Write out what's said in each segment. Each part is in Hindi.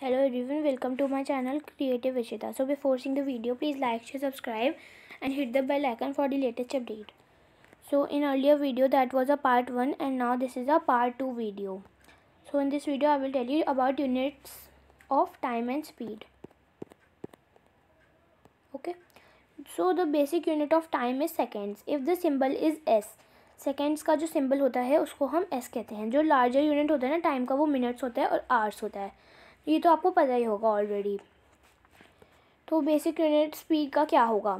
Hello everyone, welcome to my channel Creative Ishita. So before seeing the video, please like, share, subscribe and hit the bell icon for the latest update. So in earlier video that was a part 1 and now this is a part 2 video. So in this video I will tell you about units of time and speed. Okay. So the basic unit of time is seconds. If the symbol is S, seconds का जो सिंबल होता है उसको हम एस कहते हैं. जो लार्जर यूनिट होता है ना टाइम का वो मिनट्स होता है और आवर्स होता है. ये तो आपको पता ही होगा ऑलरेडी. तो बेसिक यूनिट स्पीड का क्या होगा.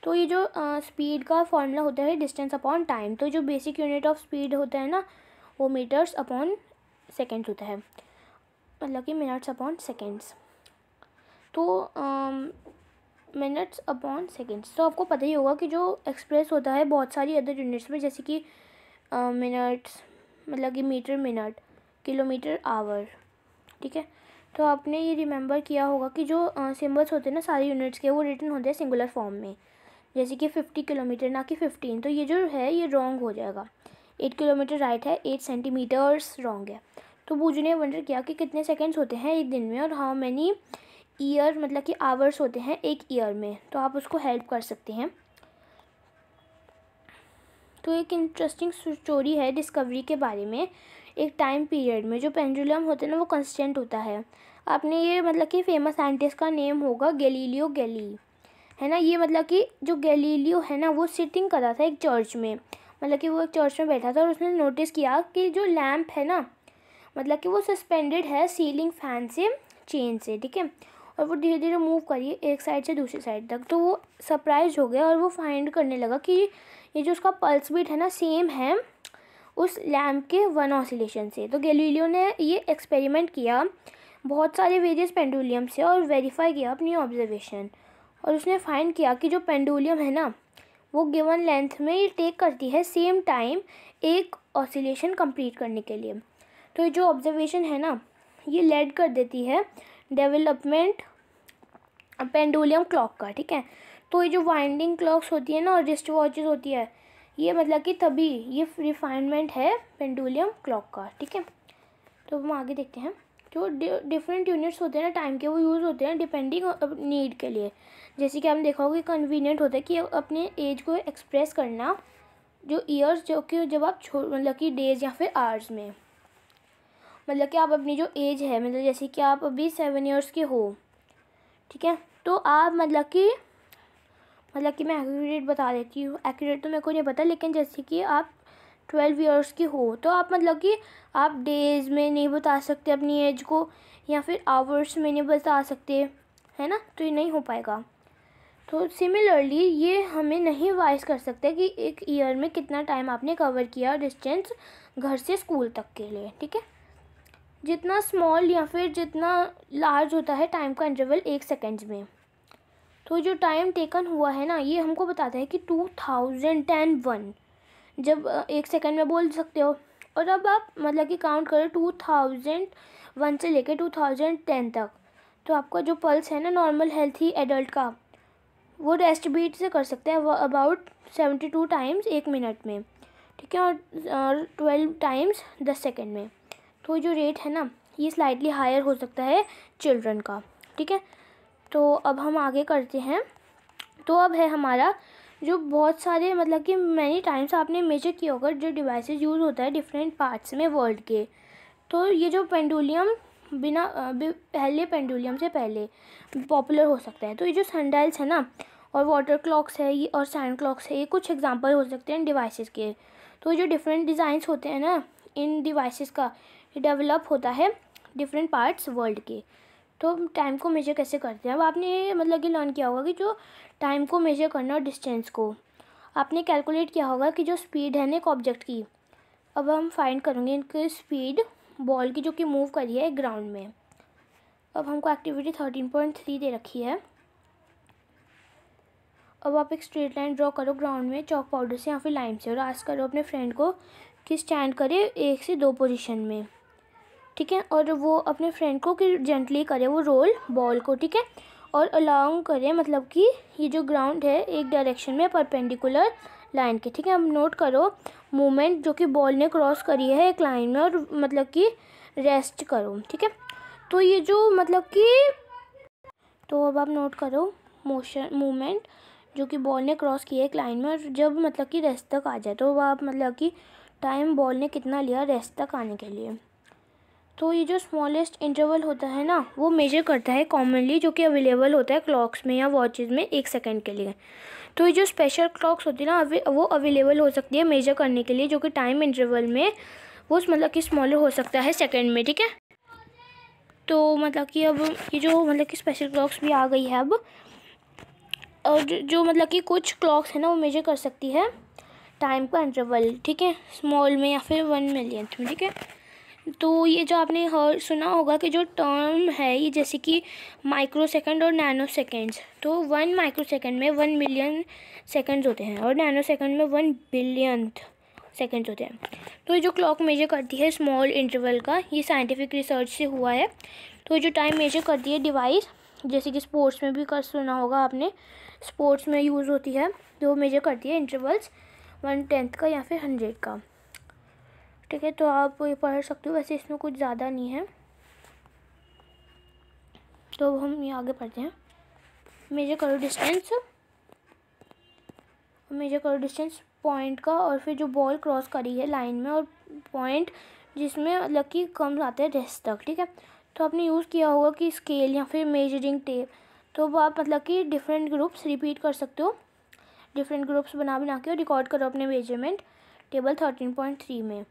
तो ये जो स्पीड का फॉर्मूला होता है डिस्टेंस अपॉन टाइम. तो जो बेसिक यूनिट ऑफ स्पीड होता है ना वो मीटर्स अपॉन सेकेंड्स होता है, मतलब कि मिनट्स अपॉन सेकेंड्स. तो मिनट्स अपॉन सेकेंड्स. तो आपको पता ही होगा कि जो एक्सप्रेस होता है बहुत सारी अदर यूनिट्स में, जैसे कि मिनट्स मतलब कि मीटर मिनट, किलोमीटर आवर. ठीक है. तो आपने ये रिमेंबर किया होगा कि जो सिंबल्स होते हैं ना सारे यूनिट्स के वो रिटन होते हैं सिंगुलर फॉर्म में, जैसे कि 50 किलोमीटर ना कि 15. तो ये जो है ये रॉन्ग हो जाएगा. 8 किलोमीटर राइट है, 8 सेंटीमीटर्स रॉन्ग है. तो बूजू ने वंडर किया कि कितने सेकेंड्स होते हैं एक दिन में और हाउ मैनी ईयर मतलब कि आवर्स होते हैं एक ईयर में. तो आप उसको हेल्प कर सकते हैं. तो एक इंटरेस्टिंग स्टोरी है डिस्कवरी के बारे में. एक टाइम पीरियड में जो पेंडुलम होता है ना वो कांस्टेंट होता है. आपने ये मतलब कि फेमस साइंटिस्ट का नेम होगा गैलीलियो गैली, है ना. ये मतलब कि जो गैलीलियो है ना वो सिटिंग कर रहा था एक चर्च में, मतलब कि वो एक चर्च में बैठा था और उसने नोटिस किया कि जो लैम्प है ना मतलब कि वो सस्पेंडेड है सीलिंग फैन से, चेन से. ठीक है. और वो धीरे धीरे मूव करिए एक साइड से दूसरी साइड तक. तो वो सरप्राइज हो गया और वो फाइंड करने लगा कि ये जो उसका पल्स बीट है ना सेम है उस लैम्प के वन ऑसिलेशन से. तो गैलीलियो ने ये एक्सपेरिमेंट किया बहुत सारे वेरियस पेंडुलियम से और वेरीफाई किया अपनी ऑब्जर्वेशन. और उसने फाइंड किया कि जो पेंडुलियम है ना वो गिवन लेंथ में ये टेक करती है सेम टाइम एक ऑसिलेशन कंप्लीट करने के लिए. तो ये जो ऑब्जर्वेशन है ना ये लेड कर देती है डेवलपमेंट पेंडुलियम क्लॉक का. ठीक है. तो ये जो वाइंडिंग क्लॉक्स होती है ना और रिस्ट वॉचेस होती है ये मतलब कि तभी ये रिफाइनमेंट है पेंडुलियम क्लॉक का. ठीक है. तो हम आगे देखते हैं. जो डिफरेंट यूनिट्स होते हैं ना टाइम के वो यूज़ होते हैं डिपेंडिंग नीड के लिए. जैसे कि आपने देखा होगा कि कन्वीनियंट होता है कि अपने एज को एक्सप्रेस करना जो ईयर्स जो कि जब आप मतलब कि डेज या फिर आवर्स में, मतलब कि आप अपनी जो एज है मतलब जैसे कि आप अभी 7 ईयर्स के हो. ठीक है. तो आप मतलब कि मैं एक्यूरेट बता देती हूँ. एक्यूरेट तो मेरे को नहीं पता, लेकिन जैसे कि आप 12 ईयर्स की हो तो आप मतलब कि आप डेज़ में नहीं बता सकते अपनी एज को या फिर आवर्स में नहीं बता सकते, है ना. तो ये नहीं हो पाएगा. तो सिमिलरली ये हमें नहीं वाइज कर सकते कि एक ईयर में कितना टाइम आपने कवर किया डिस्टेंस घर से स्कूल तक के लिए. ठीक है. जितना स्मॉल या फिर जितना लार्ज होता है टाइम का इंटरवल 1 सेकेंड्स में. तो जो टाइम टेकन हुआ है ना ये हमको बताता है कि 2001 जब 1 सेकेंड में बोल सकते हो. और अब आप मतलब कि काउंट करें 2001 से लेकर 2010 तक. तो आपका जो पल्स है ना नॉर्मल हेल्थी एडल्ट का वो रेस्ट बीट से कर सकते हैं अबाउट 72 टाइम्स 1 मिनट में. ठीक है. और 12 टाइम्स 10 सेकेंड में. तो जो रेट है ना ये स्लाइटली हायर हो सकता है चिल्ड्रन का. ठीक है. तो अब हम आगे करते हैं. तो अब है हमारा जो बहुत सारे मतलब कि मैनी टाइम्स आपने मेजर किया होगा जो डिवाइसेस यूज़ होता है डिफरेंट पार्ट्स में वर्ल्ड के. तो ये जो पेंडुलियम बिना पहले पेंडुलियम से पहले पॉपुलर हो सकता है. तो ये जो सनडाइल्स है ना और वाटर क्लॉक्स है ये और सैंड क्लॉक्स है ये कुछ एग्जांपल हो सकते हैं डिवाइसेस के. तो जो डिफरेंट डिज़ाइंस होते हैं ना इन डिवाइसेस का ये डेवलप होता है डिफरेंट पार्ट्स वर्ल्ड के. तो टाइम को मेजर कैसे करते हैं. अब आपने मतलब कि लर्न किया होगा कि जो टाइम को मेजर करना और डिस्टेंस को आपने कैलकुलेट किया होगा कि जो स्पीड है ना एक ऑब्जेक्ट की. अब हम फाइंड करेंगे इनकी स्पीड बॉल की जो कि मूव करी है ग्राउंड में. अब हमको एक्टिविटी 13.3 दे रखी है. अब आप एक स्ट्रेट लाइन ड्रॉ करो ग्राउंड में चॉक पाउडर से या फिर लाइन से और आस्क करो अपने फ्रेंड को कि स्टैंड करे 1 से 2 पोजीशन में. ठीक है. और वो अपने फ्रेंड को कि जेंटली करे वो रोल बॉल को. ठीक है. और अलाउंग करे मतलब कि ये जो ग्राउंड है एक डायरेक्शन में परपेंडिकुलर लाइन के. ठीक है. अब नोट करो मूवमेंट जो कि बॉल ने क्रॉस करी है एक लाइन में और मतलब कि रेस्ट करो. ठीक है. तो ये जो मतलब कि तो अब आप नोट करो मूवमेंट जो कि बॉल ने क्रॉस किया एक लाइन में, और जब मतलब कि रेस्ट तक आ जाए तो आप मतलब कि टाइम बॉल ने कितना लिया रेस्ट तक आने के लिए। तो ये जो स्मॉलेस्ट इंटरवल होता है ना वो मेजर करता है कॉमनली, जो कि अवेलेबल होता है क्लॉक्स में या वॉचेस में 1 सेकंड के लिए। तो ये जो स्पेशल क्लॉक्स होती है ना वो अवेलेबल हो सकती है मेजर करने के लिए, जो कि टाइम इंटरवल में वो मतलब कि स्मॉलर हो सकता है सेकंड में, ठीक है। तो मतलब कि अब ये जो मतलब कि स्पेशल क्लॉक्स भी आ गई है अब, और जो मतलब कि कुछ क्लॉक्स है ना वो मेजर कर सकती है टाइम का इंटरवल, ठीक है, स्मॉल में या फिर 1 मिलियंथ में, ठीक है। तो ये जो आपने सुना होगा कि जो टर्म है ये जैसे कि माइक्रो सेकंड और नैनो सेकंड्स, तो 1 माइक्रो सेकंड में 1 मिलियन सेकंड्स होते हैं और नैनो सेकंड में 1 बिलियंथ सेकंड्स होते हैं। तो ये जो क्लॉक मेजर करती है स्मॉल इंटरवल का, ये साइंटिफिक रिसर्च से हुआ है। तो जो टाइम मेजर करती है डिवाइस, जैसे कि स्पोर्ट्स में भी कर सुना होगा आपने, स्पोर्ट्स में यूज़ होती है, जो मेजर करती है इंटरवल्स 1/10 का या फिर 100 का, ठीक है। तो आप ये पढ़ सकते हो, वैसे इसमें कुछ ज़्यादा नहीं है। तो हम ये आगे पढ़ते हैं। मेजर करो डिस्टेंस पॉइंट का, और फिर जो बॉल क्रॉस करी है लाइन में, और पॉइंट जिसमें मतलब कि कम आते हैं रेस्ट तक, ठीक है। तो आपने यूज़ किया होगा कि स्केल या फिर मेजरिंग टेप, तो वो आप मतलब कि डिफरेंट ग्रुप्स रिपीट कर सकते हो, डिफरेंट ग्रुप्स बना के और रिकॉर्ड करो अपने मेजरमेंट टेबल 13.3 में।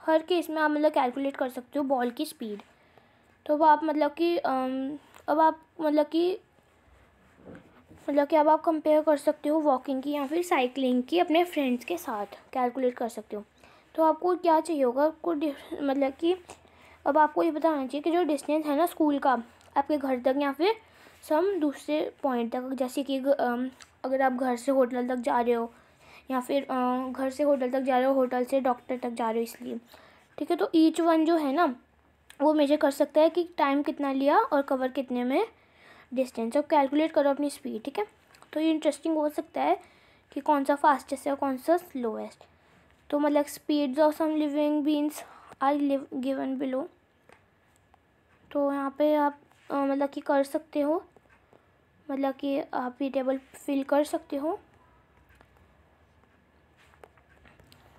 हर केस में आप मतलब कैलकुलेट कर सकते हो बॉल की स्पीड। तो वो आप मतलब कि अब आप अब आप कंपेयर कर सकते हो वॉकिंग की या फिर साइकिलिंग की अपने फ्रेंड्स के साथ, कैलकुलेट कर सकते हो। तो आपको क्या चाहिए होगा, आपको मतलब कि अब आपको ये बताना चाहिए कि जो डिस्टेंस है ना स्कूल का आपके घर तक या फिर सम दूसरे पॉइंट तक, जैसे कि अगर आप घर से होटल तक जा रहे हो या फिर घर से होटल तक जा रहे हो, होटल से डॉक्टर तक जा रहे हो, इसलिए, ठीक है। तो ईच वन जो है ना वो मेजर कर सकता है कि टाइम कितना लिया और कवर कितने में डिस्टेंस। अब कैलकुलेट करो अपनी स्पीड, ठीक है। तो ये इंटरेस्टिंग हो सकता है कि कौन सा फास्टेस्ट है और कौन सा स्लोएस्ट। तो मतलब speeds of some living beings are given below. तो यहाँ पे आप मतलब कि कर सकते हो, मतलब कि आप ये टेबल फिल कर सकते हो।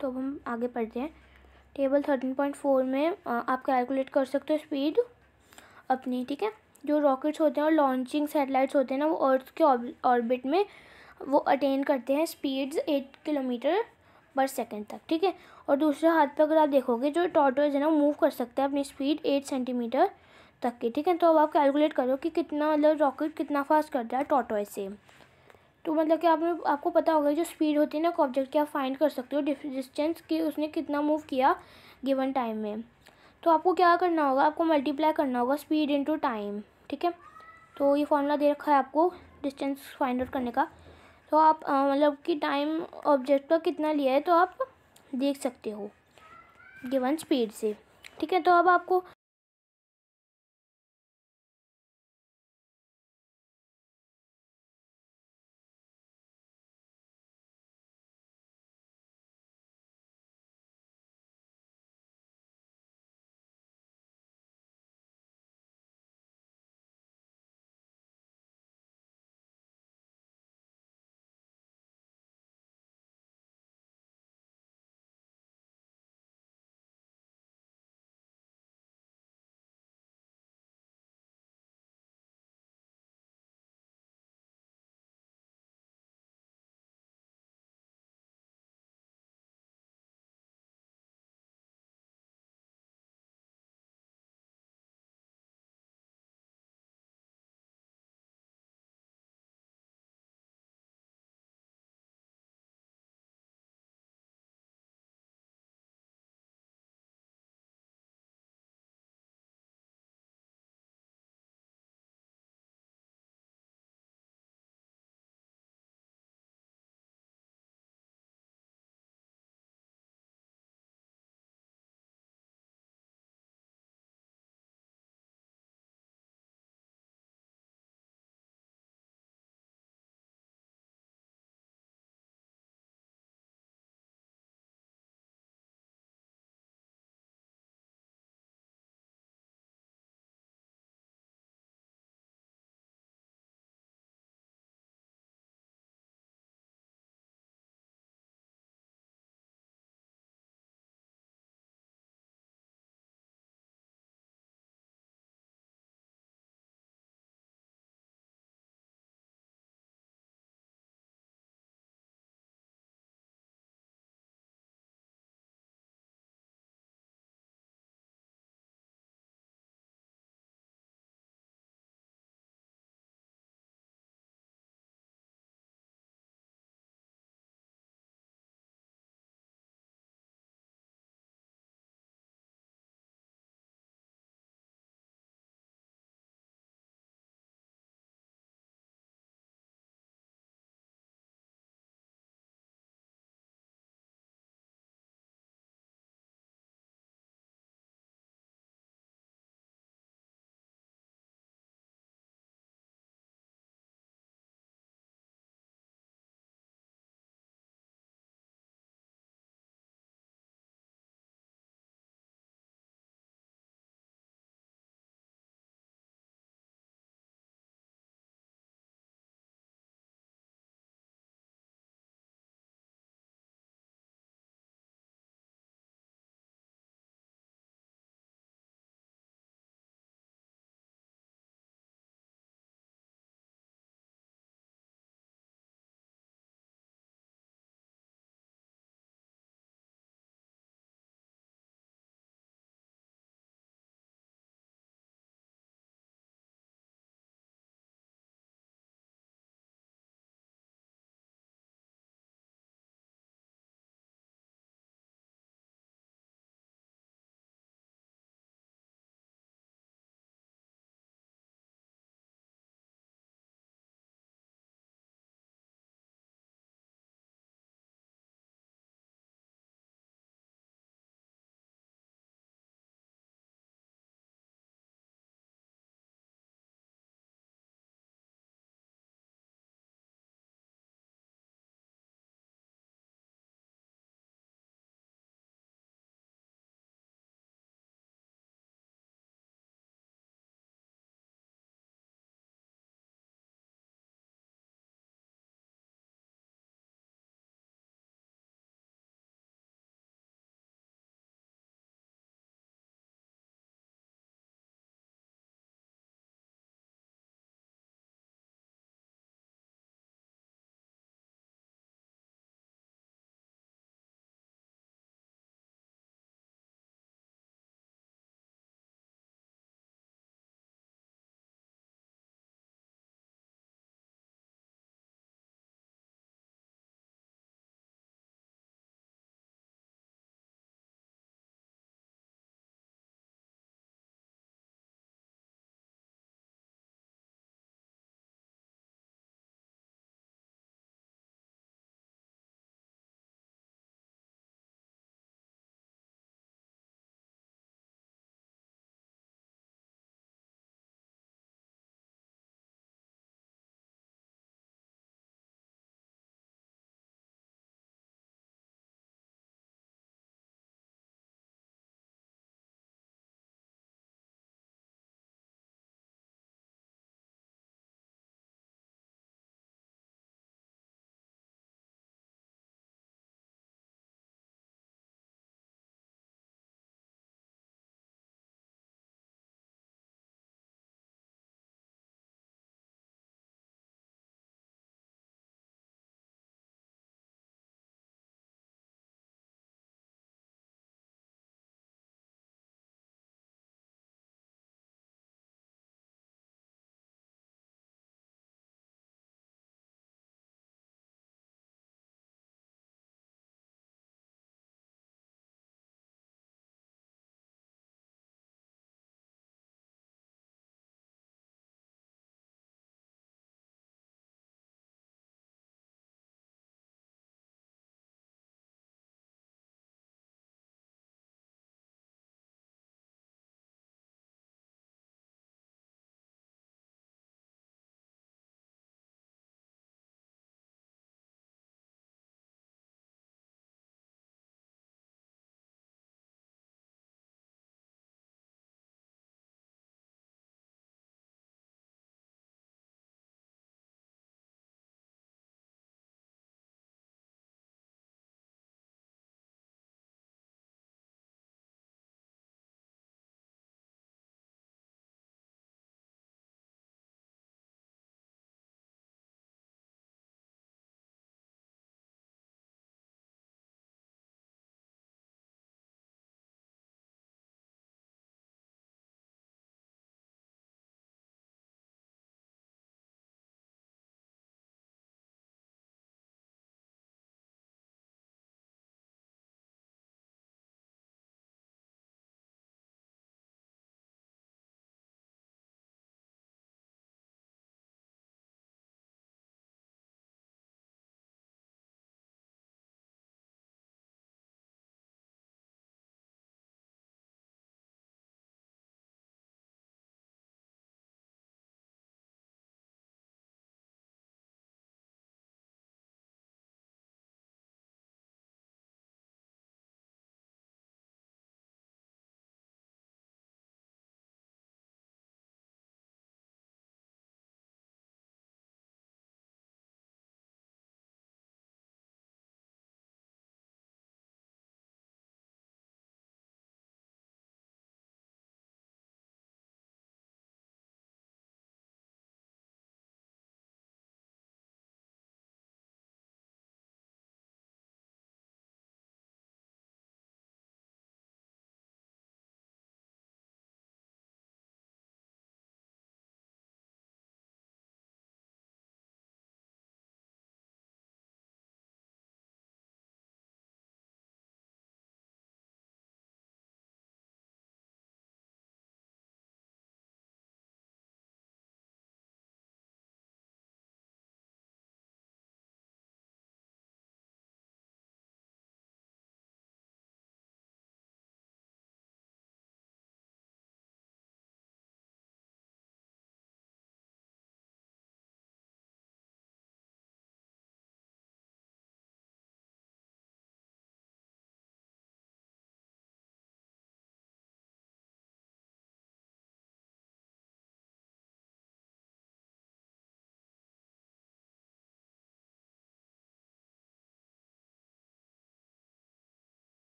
तो अब हम आगे पढ़ते हैं। टेबल 13.4 में आप कैलकुलेट कर सकते हो स्पीड अपनी, ठीक है। जो रॉकेट्स होते हैं और लॉन्चिंग सैटेलाइट्स होते हैं ना वो अर्थ के ऑर्बिट में वो अटेन करते हैं स्पीड्स 8 किलोमीटर पर सेकंड तक, ठीक है। और दूसरे हाथ पर अगर आप देखोगे जो टॉर्टोइज है ना मूव कर सकता है अपनी स्पीड 8 सेंटीमीटर तक की, ठीक है। तो अब आप कैलकुलेट करो कि कितना मतलब रॉकेट कितना फास्ट करता है टॉर्टोइज से। तो मतलब कि आपको पता होगा जो स्पीड होती है ना ऑब्जेक्ट की, आप फाइंड कर सकते हो डिस्टेंस कि उसने कितना मूव किया गिवन टाइम में। तो आपको क्या करना होगा, आपको मल्टीप्लाई करना होगा स्पीड इनटू टाइम, ठीक है। तो ये फॉर्मूला दे रखा है आपको डिस्टेंस फाइंड आउट करने का। तो आप मतलब कि टाइम ऑब्जेक्ट का कितना लिया है तो आप देख सकते हो गिवन स्पीड से, ठीक है। तो अब आपको